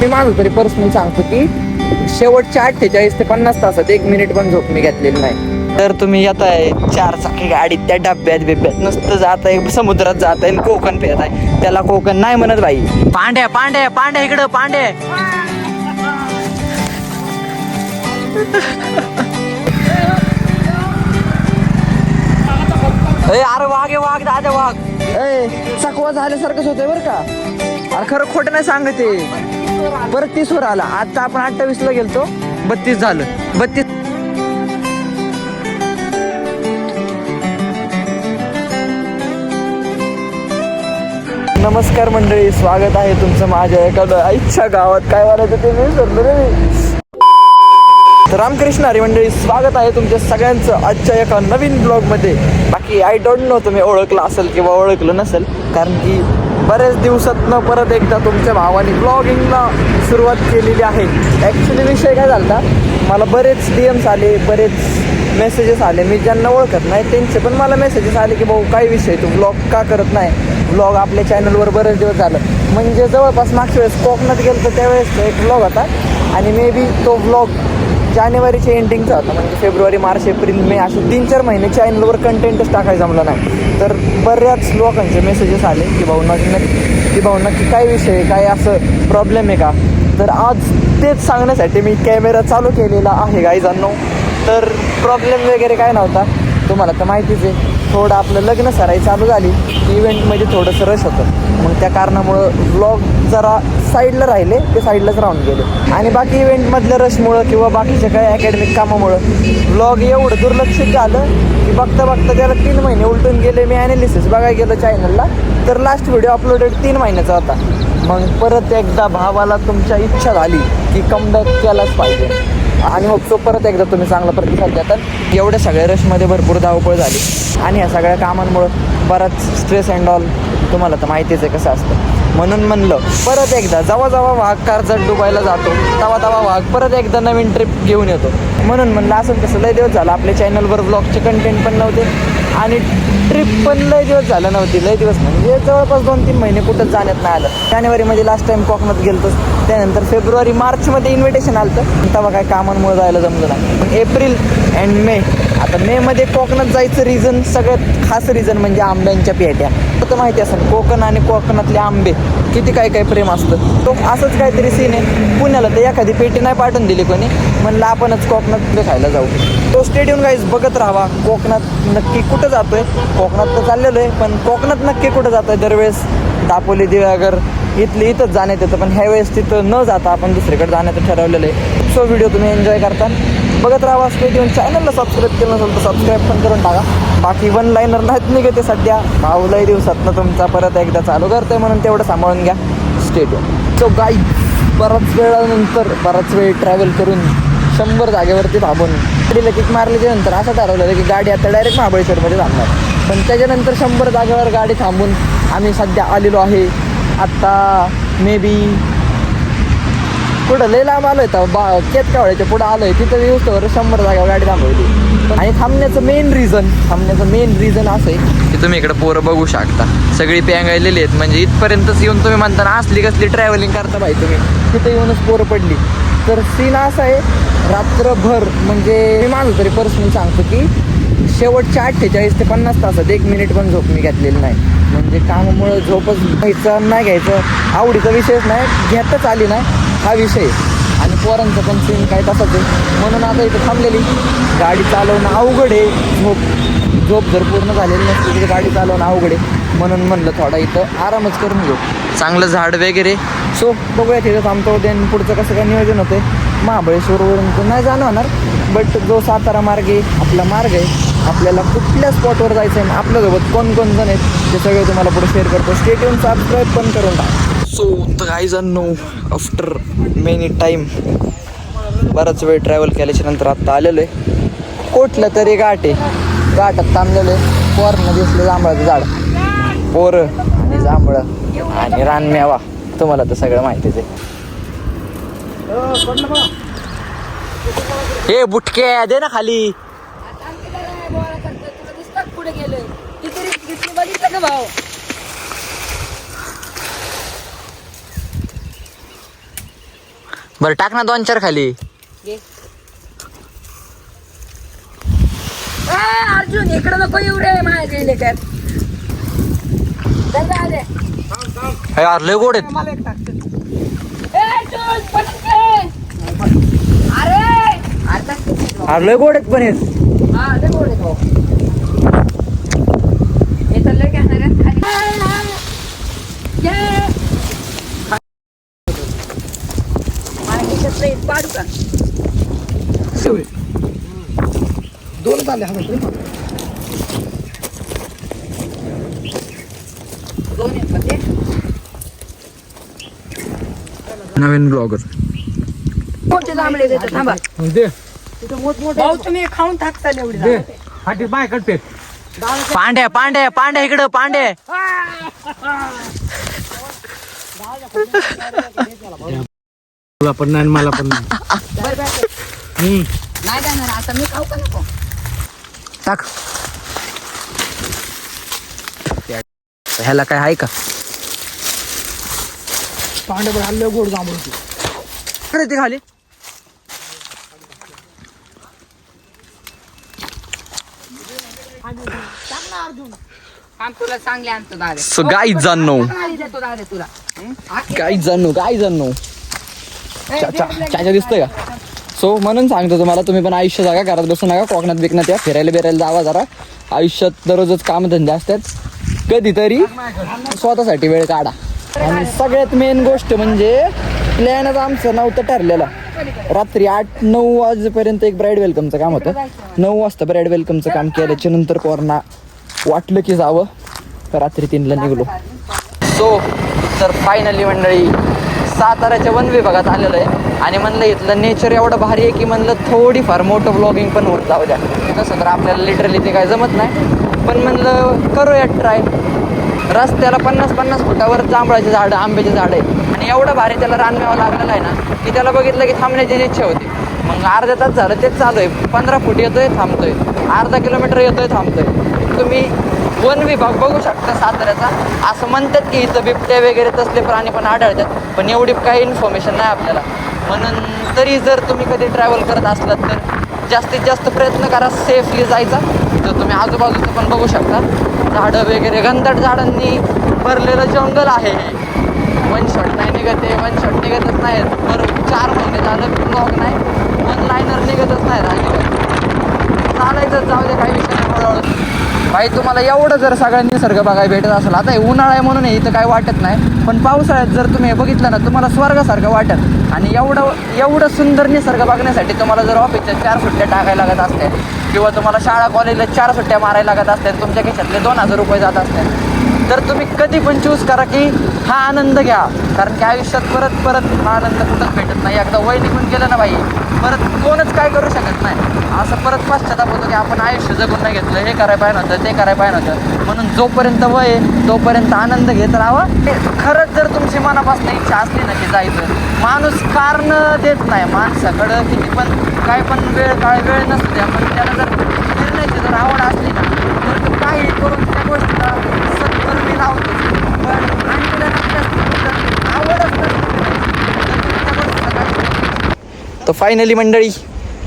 मी माझं तरी पर्सनली सांगतो की शेवटच्या 48 ते 50 तासात 1 मिनिट पण झोप मी घेतलेली नाही. तर तुम्ही येत आहे 4 चाकी गाडीत त्या डब्यात बिब्यात नुसतं जात आहे, समुद्रात जात आहे, कोकण पेत आहे. त्याला कोकण नाही म्हणत बाई. पांड्या पांड्या पांड्या इकडं पांड्या. अरे वाघ आहे वाघ, दादा वाघ. चकवा झाल्यासारखंच होतंय बरं का. अरे खरं खोटं नाही सांगते. परत 30 वर आला. आता आपण 28 ला गेलतो, 32 झालं. 32. नमस्कार मंडळी, स्वागत आहे तुमचं माझ्या एका आईच्या गावात. काय बोलायचं ते मी विसरलो रे. तर रामकृष्ण हरी मंडळी, स्वागत आहे तुमच्या सगळ्यांचं आजच्या एका नवीन ब्लॉगमध्ये. बाकी आय डोंट नो तुम्ही ओळखलं असेल किंवा ओळखलं नसेल, कारण की बऱ्याच दिवसातनं परत एकदा तुमच्या भावाने ब्लॉगिंगला सुरुवात केलेली आहे. ॲक्च्युली विषय काय झाला, मला बरेच DMs आले, बरेच मेसेजेस आले. मी ज्यांना ओळखत नाही त्यांचे पण मला मेसेजेस आले की भाऊ काय विषय, तू ब्लॉग का करत नाही. ब्लॉग आपल्या चॅनलवर बरेच दिवस झालं. म्हणजे जवळपास मागच्या वेळेस कोकणात गेलं तर त्यावेळेस एक ब्लॉग होता आणि मे बी तो ब्लॉग जानेवारीच्या एंडिंगचा होता. म्हणजे फेब्रुवारी, मार्च, एप्रिल, मे असे 3-4 महिने चॅनलवर कंटेंटच टाकायला जमलं नाही. तर बऱ्याच लोकांचे मेसेजेस आले की भाऊ नक्की काय विषय, काय असं प्रॉब्लेम आहे का. तर आज तेच सांगण्यासाठी मी कॅमेरा चालू केलेला आहे गाईजांनो. तर प्रॉब्लेम वगैरे काय नव्हता, तुम्हाला तर माहितीच आहे. थोडं आपलं लग्न सराई चालू झाली, इव्हेंटमध्ये थोडंसं रश होतं. मग त्या कारणामुळं ब्लॉग जरा साईडला राहिले, ते साईडलाच राहून गेले. आणि बाकी इव्हेंटमधल्या रशमुळं किंवा बाकीच्या काही अकॅडमिक कामामुळं ब्लॉग एवढं दुर्लक्षित झालं की बघता त्याला 3 महिने उलटून गेले. मी ॲनालिसिस बघायला गेलो चॅनलला, तर लास्ट व्हिडिओ अपलोडेड 3 महिन्याचा होता. मग परत एकदा भावाला तुमच्या इच्छा झाली की कमबॅक केलाच पाहिजे. आणि होपसो परत एकदा तुम्ही चांगला प्रतिसाद देतात. एवढ्या सगळ्या रशमध्ये भरपूर धावपळ झाली आणि ह्या सगळ्या कामांमुळं बराच स्ट्रेस अँड ऑल तुम्हाला तर माहितीच आहे कसं असतं. म्हणून म्हणलं परत एकदा जेव्हा वाघ कर्जत डुबायला जातो तेव्हा वाघ परत एकदा नवीन ट्रिप घेऊन येतो. म्हणून म्हणलं असं तसं लय दिवस झालं आपल्या चॅनलवर ब्लॉगचे कंटेंट पण नव्हते आणि ट्रिप पण लय दिवस झालं नव्हती. लय दिवस म्हणजे जवळपास 2-3 महिने कुठंच जाण्यात नाही आलं. जानेवारीमध्ये लास्ट टाइम कोकणात गेलतो, त्यानंतर फेब्रुवारी मार्चमध्ये इन्व्हिटेशन आलं तर तेव्हा काय कामांमुळे जायला जमलं नाही. पण एप्रिल अँड मे, आता मेमध्ये कोकणात जायचं रिझन, सगळ्यात खास रिझन म्हणजे आंब्यांच्या पेट्या. तर माहिती असेल कोकण आणि कोकणातले आंबे किती काय प्रेम असतं. तो असंच काहीतरी सीन आहे. पुण्याला तर एखादी पेटी नाही पाठवून दिली कोणी, म्हणलं आपणच कोकणात खायला जाऊ. तो स्टेडियम गाईज बघत राहावा. कोकणात नक्की कुठं जातोय, कोकणात तर चाललेलो आहे पण कोकणात नक्की कुठं जातोय. दरवेळेस दापोली, दिव्यागर इथंच जाण्यात येतं, पण ह्यावेळेस तिथं न जाता आपण दुसरीकडे जाण्याचं ठरवलेलं आहे. सो व्हिडिओ तुम्ही एन्जॉय करता, बघत राहा. स्टेडियम चॅनलला सबस्क्राईब केलं नसेल तर सबस्क्राईब पण करून टाका. बाकी 1 लाईनर नाहीत निघते सध्या. भाऊ लय दिवसातनं तुमचा परत एकदा चालू करतोय, म्हणून तेवढं सांभाळून घ्या. स्टेडियम. सो गाई बराच वेळ ट्रॅव्हल करून 100 जागेवरती थांबून गाडीला किक मारल्याच्यानंतर असं ठरवलं की गाडी आता डायरेक्ट महाबळेश्वरमध्ये थांबणार. पण त्याच्यानंतर 100 जागेवर गाडी थांबून आम्ही सध्या आलेलो आहे. आत्ता मे बी पुढं लय लांब आलो आहे, केतकावळ्याच्या पुढं आलो आहे. तिथं येऊस्तवर 100 जागेवर गाडी थांबवली. आणि थांबण्याचं मेन रिझन असं आहे की तुम्ही इकडे पोरं बघू शकता, सगळी पेंगायलेली आहेत. म्हणजे इथपर्यंतच येऊन तुम्ही म्हणताना असली कसली ट्रॅव्हलिंग करता बाई तुम्ही, तिथं येऊनच पोरं पडली. तर सीन असा आहे, रात्रभर म्हणजे मी माझं तरी पर्सनली सांगतो की शेवटच्या 48 ते 50 तासात 1 मिनिट पण झोप मी घेतलेली नाही. म्हणजे कामामुळं झोपच घ्यायचं आवडीचा विषयच नाही, घेतच आली नाही हा विषय. आणि पोरांचं पण सीन काय तसंच आहे. म्हणून आता इथं थांबलेली. गाडी चालवणं अवघड आहे. झोप जर पूर्ण झालेली नसते तर गाडी चालवणं अवघड आहे. म्हणून म्हणलं थोडा इथं आरामच करून घेऊ, चांगलं झाड वगैरे. सो बघूया तिथं थांबतो. देन पुढचं कसं काय नियोजन होतं आहे. महाबळेश्वरवरून तर नाही जाणं होणार, बट जो सातारा मार्गे आपला मार्ग आहे, आपल्याला कुठल्या स्पॉटवर जायचं आहे, आपल्यासोबत कोण जण आहेत ते सगळं तुम्हाला पुढे शेअर करतो. स्टे ट्यून, सबस्क्राईब पण करून टाका. सो द गाईजांनो, आफ्टर मेनी टाईम बराच वेळ ट्रॅव्हल केल्याच्या नंतर आत्ता आलेलो आहे. कुठलं तरी घाट आहे, घाटात थांबलेलं आहे. पोरांना दिसलं जांभळाचं झाड, पोरं आणि जांभळं आणि रानमेवा, तुम्हाला तर सगळं माहितीच आहे. हे बुटके दे ना खाली. पुढे गेलोय किती बघितलं का भाऊ. बरं टाक ना 2-4 खाली. घे. अर्जुन इकडे नको येऊ रे माझ्या गेले काय यार लय गोड आहेत. अरे लय गोड आहेत पण आहेत. हा लय गोड आहे भाऊ. हे तर लय घेणार आहेत खाली. ये. मला ह्याच्यात लय पाडू का दोन झाले हा दोन आहेत का ते नवीन ब्लॉगर. मोठे जांभळे देतात थांबा दे भाऊ तुम्ही खाऊन टाकता एवढे जांभळे. हाटी बाय कटते पांड्या पांड्या पांड्या इकडं पांड्या. तुला पण नाही मला पण नाही. बरं, बरं. नाही जाणार आता मी खाऊ का नको टाक. ह्याला काय आहे का? पांढरे हल्ले गोड जांभूळ इकडे ते खाली. आम तुला चांगले आणतो दारे सो गाईज जाणो देतो दारे तुला गाईज जाणो चाचा दिसतंय का? सो म्हणून सांगतो तुम्हाला, तुम्ही पण आयुष्य जागा, घरात बसू नका, कोकणात बिकणात या, फिरायला बिरायला जावा जरा. आयुष्यात दररोजच कामधंदे असतात, कधीतरी स्वतःसाठी वेळ काढा. आणि सगळ्यात मेन गोष्ट म्हणजे प्लॅनच आमचं नव्हतं ठरलेलं. रात्री 8-9 वाजेपर्यंत एक ब्राईड वेलकमचं काम होतं. 9 वाजता ब्राईड वेलकमचं काम केल्याच्या नंतर कोरोना वाटलं की जावं, रात्री 3ला निघलो. सो तर फायनली मंडळी साताऱ्याच्या वन विभागात आलेलं आहे आणि म्हणलं इथलं नेचर एवढं भारी आहे की म्हणलं थोडीफार मोठं ब्लॉगिंग पण होत जाऊ द्या. तसं तर आपल्याला लिटरली ते काय जमत नाही, पण म्हणलं करूया ट्राय. रस्त्याला 50-50 फुटावर जांभळाचे झाडं, आंब्याचे झाडं आहे आणि एवढं भारी त्याला रानमेवा लागलेला आहे ना की त्याला बघितलं की थांबण्याची इच्छा होती. मग अर्धा तास झालं तेच चालू आहे. 15 फूट येतोय थांबतोय, अर्धा किलोमीटर येतोय थांबतोय. तुम्ही वन विभाग बघू शकता साताऱ्याचा. असं म्हणतात की इथं बिबट्या वगैरे तसले प्राणी पण आढळतात, पण एवढी काही इन्फॉर्मेशन नाही आपल्याला. म्हणून तरी जर तुम्ही कधी ट्रॅव्हल करत असलात तर जास्तीत जास्त प्रयत्न करा सेफली जायचा. तर तुम्ही आजूबाजूचं पण बघू शकता, झाडं वगैरे घनदाट झाडांनी भरलेलं जंगल आहे. वन शॉट नाही निघत आहे, वन शॉट निघतच नाही. बरोबर 4 महिने झालं ब्लॉग नाही, वन लाईनर निघतच नाही राहिलं. चालायचं जाऊ दे, काही विषय नाही. हळूहळू भाई तुम्हाला एवढं जर सगळ्या निसर्ग बघायला भेटत असेल, आता हे उन्हाळा आहे म्हणून इथं काय वाटत नाही, पण पावसाळ्यात जर तुम्ही बघितलं ना तुम्हाला स्वर्गासारखं वाटत. आणि एवढं सुंदर निसर्ग बघण्यासाठी तुम्हाला जर ऑफिसच्या 4 सुट्ट्या टाकायला लागत असते किंवा तुम्हाला शाळा कॉलेजला 4 सुट्ट्या मारायला लागत असते, तुमच्या खिशातले 2000 रुपये जात असते, तर तुम्ही कधी पण चूज करा की हा आनंद घ्या. कारण की आयुष्यात परत हा आनंद कुठंच भेटत नाही. एकदा वय निघून गेलं ना बाई, परत कोणच काय करू शकत नाही. असं परत पश्चाताप होतो की आपण आयुष्य जगून नाही घेतलं, हे करायला पाहिजे नव्हतं, ते करायला पाहिजे नव्हतं. म्हणून जोपर्यंत वय आहे तोपर्यंत आनंद घेत राहावा. खरंच जर तुमची मनापासून इच्छा असली ना की जायचं, माणूस कारण देत नाही. माणसाकडं किती पण काय पण वेळ नसतो द्या, पण त्याला जर फिरण्याची जर आवड असली ना तर तो काही करून त्या गोष्टीला सत्कर्मी लावतो. पण आवडच तर फायनली मंडळी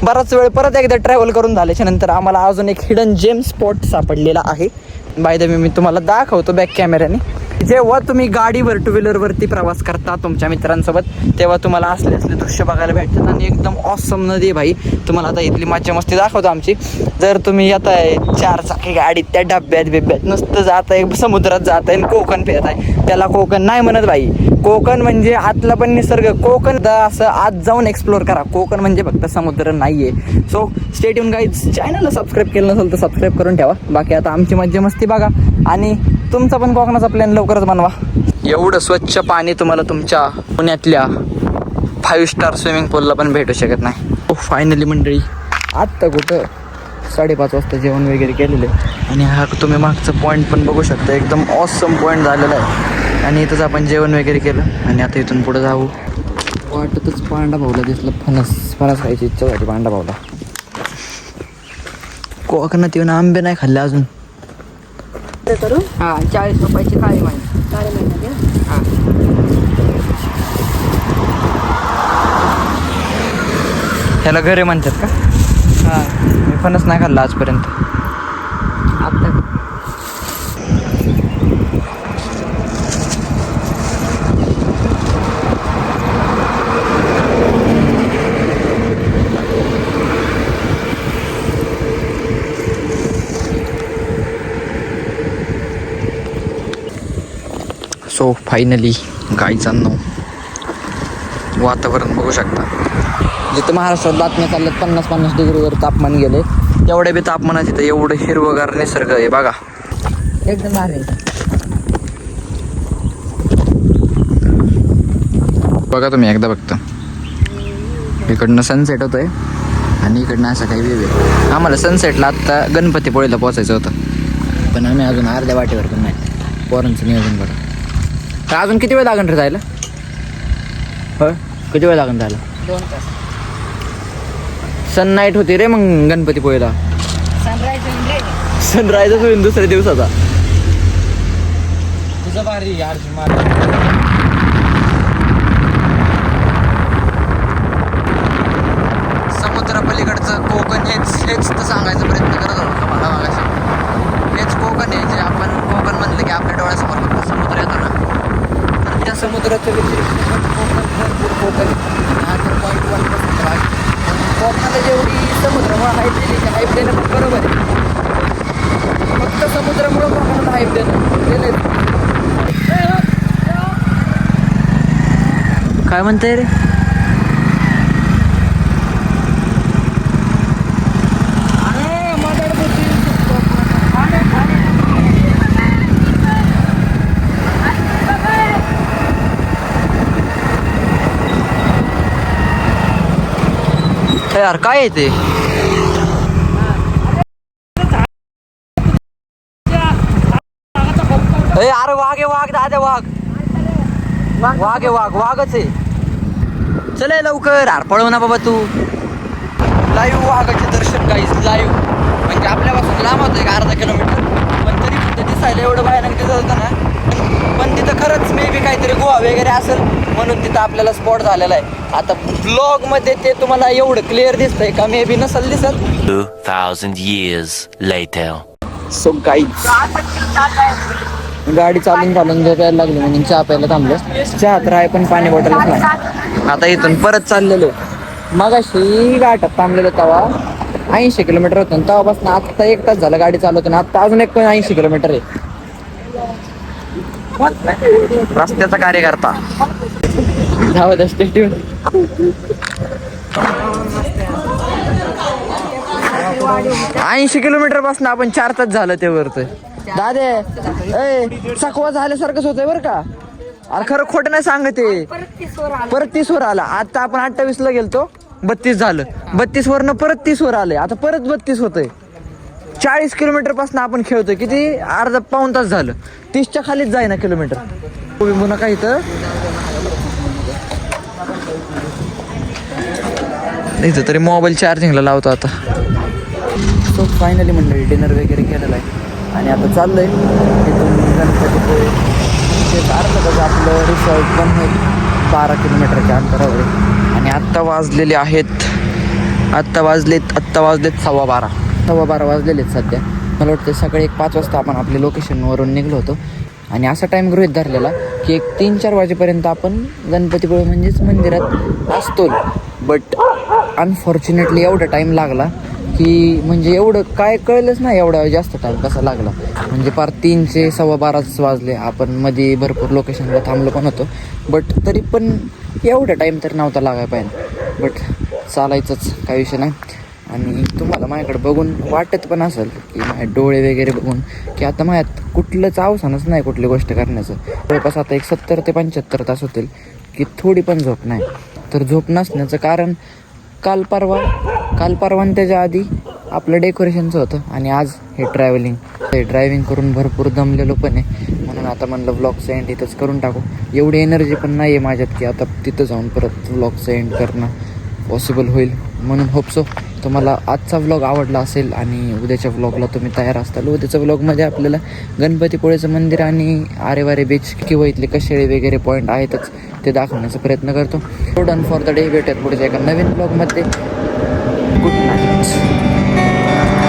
बराच वेळ परत एकदा ट्रॅव्हल करून झाल्याच्या नंतर आम्हाला अजून एक हिडन जेम स्पॉट सापडलेला आहे. बाय द वे मी तुम्हाला दाखवतो बॅक कॅमेऱ्याने. जेव्हा तुम्ही गाडीवर 2 व्हीलरवरती प्रवास करता तुमच्या मित्रांसोबत, तेव्हा तुम्हाला असले दृश्य बघायला भेटतात आणि एकदम ऑसम नदी आहे भाई. तुम्हाला आता इथली मज्जा मस्ती दाखवतो आमची. जर तुम्ही येत आहे 4 चाकी गाडीत, त्या डब्यात नुसतं जात आहे, समुद्रात जात आहे, कोकण फिरत आहे, त्याला कोकण नाही म्हणत भाई. कोकण म्हणजे आतला पण निसर्ग. कोकण असं आत जाऊन एक्सप्लोर करा. कोकण म्हणजे फक्त समुद्र नाहीये. So stay tune guys. चॅनलला सबस्क्राईब केलं नसेल तर सबस्क्राईब करून ठेवा. बाकी आता आमची मज्जा मस्ती बघा आणि तुमचा पण कोकणाचा प्लॅन लवकरच बनवा. एवढं स्वच्छ पाणी तुम्हाला तुमच्या पुण्यातल्या 5 स्टार स्विमिंग पूलला पण भेटू शकत नाही. फायनली मंडळी आत्ता कुठं 5:30 वाजता जेवण वगैरे केलेलं आहे आणि हा तुम्ही मागचं पॉईंट पण बघू शकता. एकदम ऑसम पॉईंट झालेला आहे आणि इथंच आपण जेवण वगैरे केलं आणि आता इथून पुढे जाऊ. वाटतच पांडा भाऊला दिसलं, फणस खायची इच्छा झाली पांडा भाऊला. कोकणात येऊन आंबे नाही खाल्ले अजून. करू हा 40 रुपयाची काळी महिना. हां ह्याला घरे म्हणतात का? हा मी फणस नाही खाल्ला आजपर्यंत. आता सो फायनली गाईचांनो वातावरण बघू शकता. जिथं महाराष्ट्रात बातम्या चालल्यात 50-50 डिग्रीवर तापमान गेले, तेवढ्या बी तापमानात तिथं एवढं हिरवगार निसर्ग आहे बघा. एकदम भारी. बघा तुम्ही एकदा बघता, इकडनं सनसेट होतोय आणि इकडनं असं काही वेळ आहे. आम्हाला सनसेटला आत्ता गणपतीपुळेला पोचायचं होतं, पण आम्ही अजून अर्ध्या वाटेवर पण नाही. पोरांचं नियोजन बघा. तर अजून किती वेळ लागेल रे जायला? हो, किती वेळ लागेल जायला? 2 तास. सन नाईट होती रे मग गणपतीपुळेला. सनराईज सनरायझच होईल दुसऱ्या दिवसाचा. तुझं भारी यार. समुद्रापलीकडचं कोकण हेच तर सांगायचा प्रयत्न करत होतो तुम्हाला मागाशी. हेच कोकण आहे जे आपण कोकण म्हणलं की आपल्या डोळ्यासमोर फक्त समुद्र येतो ना. तर त्या समुद्राच्या व्यतिरिक्त भरपूर कोकण हा तर पॉईंट 1% आहे. कोकणाला जेवढी समुद्रामुळे हाईप दिली की हाईप देणं पण बरोबर आहे. फक्त समुद्रामुळं कोकणाला हाईप देणं काय म्हणताय रे? यार काय आहे ते? अरे वाघ आहे, वाघ दादा, वाघ आहे, वाघच आहे. चल लवकर, अरे पळव ना बाबा तू. लाईव्ह वाघाचे दर्शन गाईस, लाईव्ह. म्हणजे आपल्यापासून लांब होतं 1/2 किलोमीटर, पण तरी सुद्धा दिसायला एवढं भयानक तिथं होतं ना. पण तिथं खरंच मे बी काहीतरी गुहा वगैरे असेल म्हणून तिथं आपल्याला स्पॉट झालेला आहे. आता ब्लॉगमध्ये ते तुम्हाला एवढं क्लिअर दिसतंय का? मे बी नसेल दिसत. 2000 years later. सो गाईज गाडी चालून झोपायला लागली म्हणून चहा प्यायला थांबलो. चहा तर आहे पण पाणी बॉटलच नाही. आता इथून परत चाललेलो. मगाशी घाटात थांबलेलो तेव्हा 80 किलोमीटर होतं, तेव्हापासून आत्ता 1 तास झालं गाडी चालवतो ना. आत्ता अजून 80 किलोमीटर आहे. रस्त्याचा कार्यकर्ता धावत असते. 80 किलोमीटर पासून आपण 4 तास झालं ते वरतोय. दादे चकवा झाल्यासारखंच होतंय बरं का. अरे खरं खोटं नाही सांगते. परत 30 वर आला. आता आपण 28 ला गेलतो, 32 झालं. 32 वरनं परत 30 वर आलंय. आता परत 32 होतंय. 40 किलोमीटर पासून आपण खेळतोय. किती? अर्धा पाऊण तास झालं. 30च्या खालीच जाई ना किलोमीटर. विमू नका इथं तरी मोबाईल चार्जिंगला लावतो आता. सो फायनली मंडळी डिनर वगैरे केलेलं आहे आणि आता चाललंय इथून गणपतीपुळे. ते अर्धा तास आपलं रिसॉर्ट पण होईल 12 किलोमीटरच्या अंतरावर आहे. आणि आत्ता वाजलेले 12:15 वाजलेले आहेत सध्या. मला वाटतं सकाळी 5 वाजता आपण आपल्या लोकेशनवरून निघलो होतो आणि असा टाईम गृहीत धरलेला की 3-4 वाजेपर्यंत आपण गणपतीपुळे म्हणजेच मंदिरात असतो. बट अनफॉर्च्युनेटली एवढा टाईम लागला की म्हणजे एवढं काय कळलंच नाही एवढा जास्त टाईम कसा लागला. म्हणजे पार 3चे 12:15 वाजले. आपण मध्ये भरपूर लोकेशनला थांबलो पण होतो, बट तरी पण एवढा टाईम तर नव्हता लागायला पाहिजे. बट चालायचंच, काही विषय नाही. आणि तुम्हाला माझ्याकडे बघून वाटत पण असेल की माझे डोळे वगैरे बघून की आता माझ्यात कुठलंच अवसानच नाही कुठली गोष्ट करण्याचं. जवळपास आता 70 ते 75 तास होतील की थोडी पण झोप नाही. तर झोप नसण्याचं कारण काल परवा आणि त्याच्या आधी आपलं डेकोरेशनचं होतं आणि आज हे ड्रायव्हिंग करून भरपूर दमलेलो पण आहे. म्हणून आता म्हणलं व्लॉगचं एंड इथंच करून टाकू. एवढी एनर्जी पण नाही आहे माझ्यात की आता तिथं जाऊन परत व्लॉगचं एंड करणं पॉसिबल होईल. म्हणून होप सो तुम्हाला आजचा व्लॉग आवडला असेल आणि उद्याच्या व्लॉगला तुम्ही तयार असताल. उद्याच्या व्लॉगमध्ये आपल्याला गणपतीपुळेचं मंदिर आणि आरेवारे बीच किंवा इथले कशेळे वगैरे पॉईंट आहेतच ते दाखवण्याचा प्रयत्न करतो. Done for the day. भेटत पुढच्या एका नवीन व्लॉगमध्ये. Good night.